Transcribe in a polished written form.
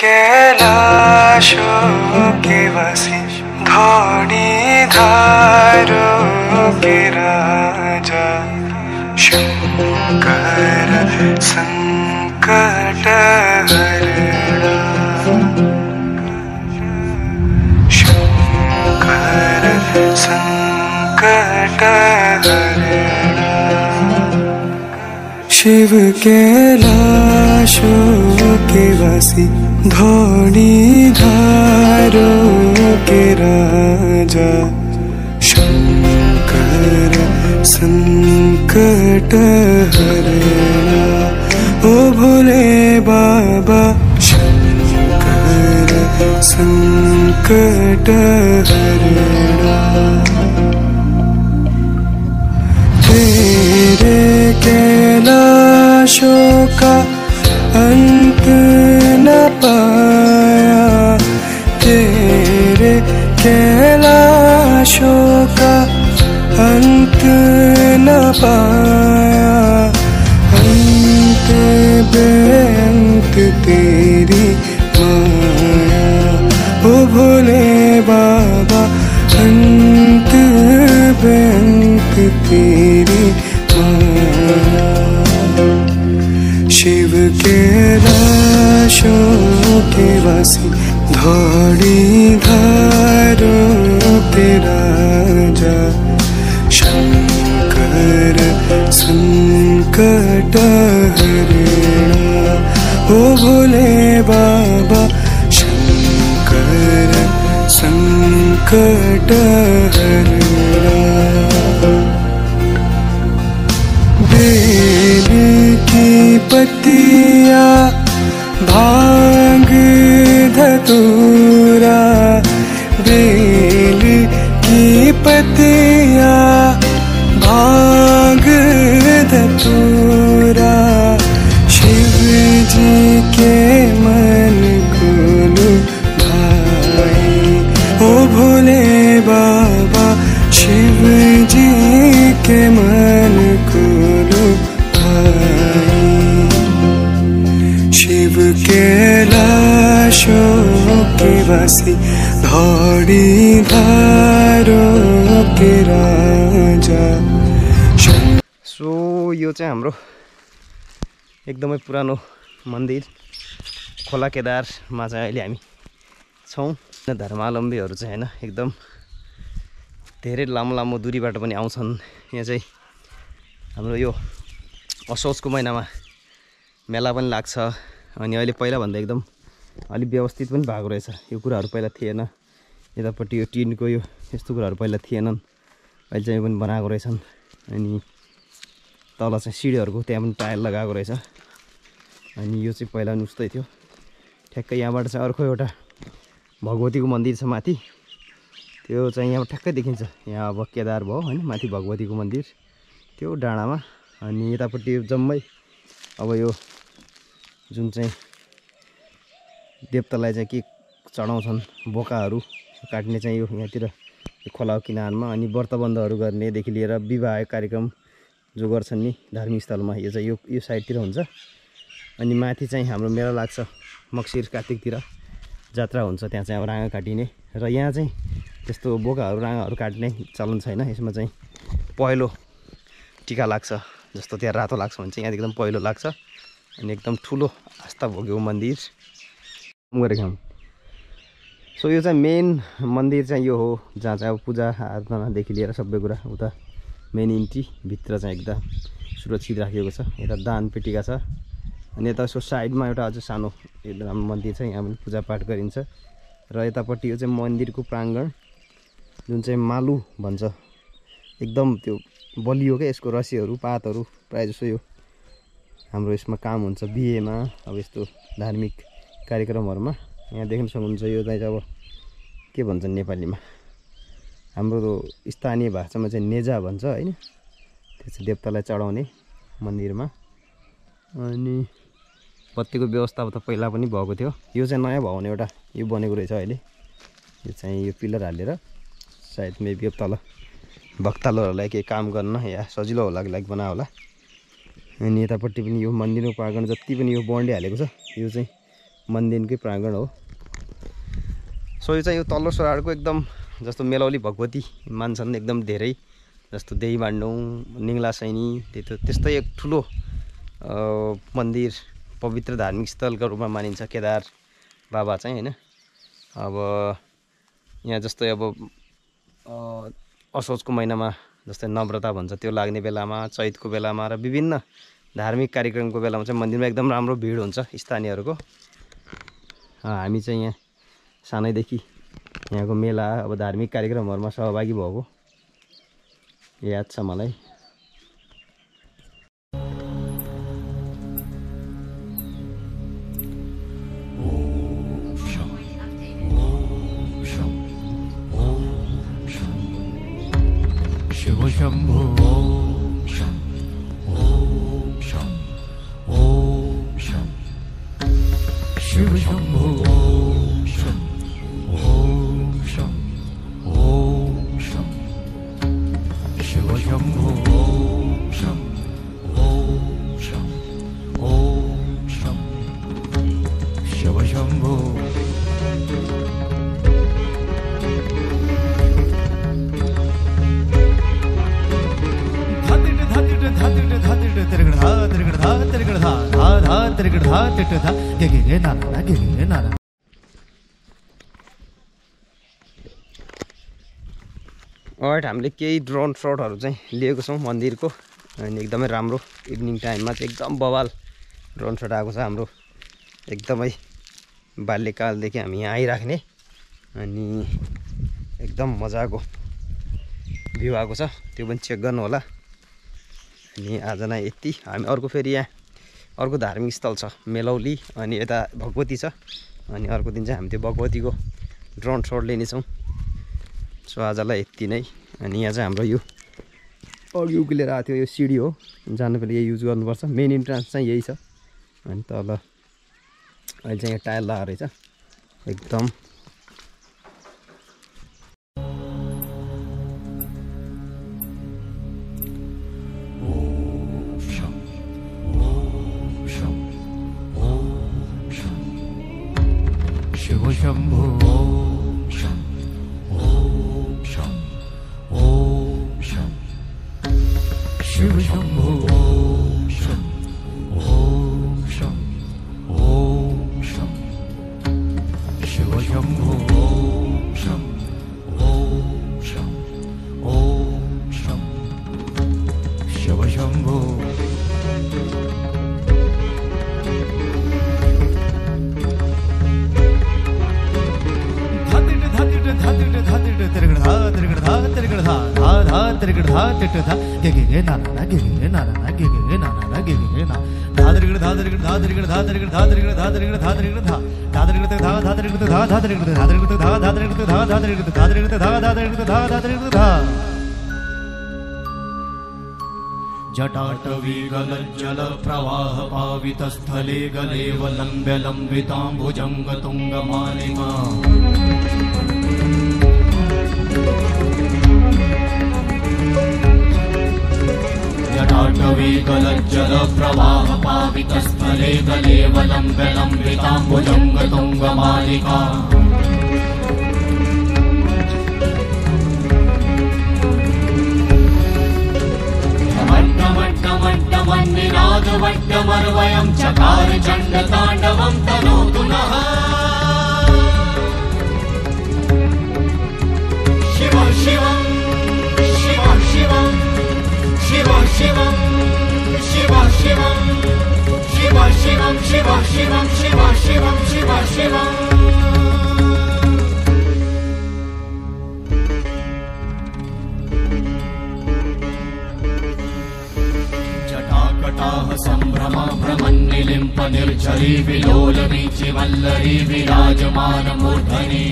कैलाशों के वासी धौनी धारों के राजा शंकर संकट हरणा शंकर संकट हरणा शिव कैलाशों के वासी धौनी धारों के राजा शंकर संकट हरणा ओ भोले बाबा शंकर संकट हरणा तेरे कैलाशों का अंत न पाया तेरे कैलाशों का अंत न पाया अंत बेअंत तेरी माया ओ भोले बाबा अंत बेअंत तेरी माया शिव कैलाशों के वासी धौनी धारों के राजा शंकर संकट हरणा ओ भोले बाबा शंकर संकट हरणा बेल की पत्तिया भांग धतूरा बेल की पत्तिया भांग धतूरा शिव जी के मन को लुभाए ओ भोले बाबा शिव जी के मन को लुभाए शिव कैलाशों के वासी धौनी धारों के राजा सो यो चाहिँ हाम्रो एकदमै पुरानो मन्दिर खोला केदारमा चाहिँ अहिले हामी छौँ धर्मावलम्बीहरू चाहिँ हैन एकदम धेरै लामो लामो दूरीबाट पनि आउँछन् यहाँ चाहिँ हाम्रो यो असोजको महिनामा मेला पनि लाग्छ अनि अहिले पहिलाभन्दा एकदम अलिक व्यवस्थित पनि भएको रहेछ यो कुराहरू पहिला थिएन यतापट्टि यो टिनको यो यस्तो कुराहरू पहिला थिएनन् अहिले चाहिँ पनि बनाएको रहेछन् अनि तल चाहिँ सिडीहरूको त्यहाँ पनि टायल लगाएको रहेछ अनि यो चाहिँ पहिला पनि उस्तै थियो ठ्याक्कै यहाँबाट चाहिँ अर्को एउटा भगवतीको मन्दिर छ माथि त्यो चाहिँ यहाँबाट ठ्याक्कै देखिन्छ यहाँ अब केदार भयो हैन माथि भगवतीको मन्दिर त्यो डाँडामा अनि यतापट्टि जम्मै अब यो जुन चाहिँ देवतालाई चाहिँ के चढाउँछन् बोकाहरू काट्ने चाहिँ यो यहाँतिर खोलाको किनारमा अनि व्रतबन्धहरू गर्नेदेखि लिएर विवाह कार्यक्रम जो गर्छन् नि धार्मिक स्थलमा यो चाहिँ यो साइडतिर हुन्छ अनि माथि चाहिँ हाम्रो मेला लाग्छ मक्सिर कार्तिकतिर जात्रा हुन्छ त्यहाँ चाहिँ अब राँगा काटिने र यहाँ चाहिँ त्यस्तो बोकाहरू राँगाहरू काट्ने चलन छैन यसमा चाहिँ पहिलो टिका लाग्छ जस्तो त्यहाँ रातो लाग्छ भने चाहिँ यहाँ एकदम पहिलो लाग्छ अनि एकदम ठुलो आस्था भोगेको मन्दिर गरेको हम सो यो चाहिँ मेन मन्दिर चाहिँ यो हो जहाँ चाहिँ अब पूजा आराधनादेखि लिएर सबै कुरा उता मेन इन्ट्री भित्र चाहिँ एकदम सुरक्षित राखिएको छ यता दान पेटिका छ अनि यता यसको साइडमा एउटा अझ सानो एकदम मन्दिर छ यहाँ पनि पूजापाठ गरिन्छ र यतापट्टि यो चाहिँ मन्दिरको प्राङ्गण जुन चाहिँ मालु भन्छ एकदम त्यो बलियो क्या यसको रसीहरू पातहरू प्रायः जसो यो हाम्रो यसमा काम हुन्छ बिहेमा अब यस्तो धार्मिक कार्यक्रमहरूमा यहाँ देख्न सक्नुहुन्छ यो चाहिँ अब के भन्छन् नेपालीमा हाम्रो स्थानीय भाषामा चाहिँ नेजा भन्छ हैन त्यो चाहिँ देवतालाई चढाउने मन्दिरमा अनि बत्तीको व्यवस्था त पहिला पनि भएको थियो यो चाहिँ नयाँ भवन एउटा यो बनेको रहेछ अहिले यो चाहिँ यो पिलर हालेर सायद मेबी अब तल भक्तालुहरूलाई केही काम गर्न या सजिलो होला लागि बनायो होला अनि यतापट्टि पनि यो मन्दिरको प्राङ्गण जति पनि यो बन्डे हालेको छ यो चाहिँ मन्दिरकै प्राङ्गण हो। सो यो चाहिँ यो तल्लो सोराडको एकदम जस्तो मेलौली भगवती मान्छन् एकदम धेरै, जस्तो देही माण्डौँ निङ्ला सैनी त्यस्तै एक ठुलो मन्दिर पवित्र धार्मिक स्थलको रूपमा मानिन्छ केदार बाबा चाहिँ होइन। अब यहाँ जस्तै अब असोजको महिनामा जस्तै नव्रता भन्छ त्यो लाग्ने बेलामा, चैतको बेलामा र विभिन्न धार्मिक कार्यक्रमको बेलामा चाहिँ मन्दिरमा एकदम राम्रो भिड हुन्छ स्थानीयहरूको। हामी चाहिँ यहाँ सानैदेखि यहाँको मेला अब धार्मिक कार्यक्रमहरूमा सहभागी भएको याद छ मलाई। शिव शंभो ओम शं ओम शं ओम शं शिव शंभो ओम शं ओम शं ओम शं शिव शंभो ओम शं ओम शं ओम शं शिव शंभो अलराइट, हामीले केही ड्रोन सटहरू चाहिँ लिएको छौँ मन्दिरको अनि एकदमै राम्रो इभिनिङ टाइममा चाहिँ एकदम बवाल ड्रोन सट आएको छ हाम्रो। एकदमै बाल्यकालदेखि हामी यहाँ आइराख्ने अनि एकदम मजाको भ्यू आएको छ, त्यो पनि चेक गर्नु होला। अनि आज नै यति। हामी अर्को फेरि यहाँ अर्को धार्मिक स्थल छ मेलौली अनि यता भगवती छ, अनि अर्को दिन चाहिँ हामी त्यो भगवतीको ड्रोन सट लिनेछौँ। सो आजलाई यति नै। अनि यहाँ चाहिँ हाम्रो यो अघि उक्लिएर आएको थियो यो सिडी हो, जानु पहिले यही युज गर्नुपर्छ। मेन इन्ट्रान्स चाहिँ यही छ। अनि तल अहिले चाहिँ यहाँ टायर लगाएर रहेछ एकदम। शिव शंभो ओम शं ओम शं ओम शं शिव शंभो ओम शं ओम शं ओम शं शिव शंभो ओम शं ओम शं ओम शं शिव शंभो जटाटवीगलज्जल प्रवाह पावितस्थले गलेवलम्ब्य लम्बिताम्बुजङ्गतुङ्गमालिका जटाटवीगलज्जल प्रवाह पावितस्थले गलेवलम्ब्य लम्बिताम्बुजङ्गतुङ्गमालिका वट्टमर्वयं चकार चण्डताण्डवं तनोतु नः शिव शिवं शिव शिवं शिव शिवं शिव शिवं शिव शिवं शिव शिवं शिव शिवं शिव शिवं सम्भ्रमा भ्रमन्निलिम्प निर्झरी विलोलवीचि वल्लरी विराजमानमूर्धनि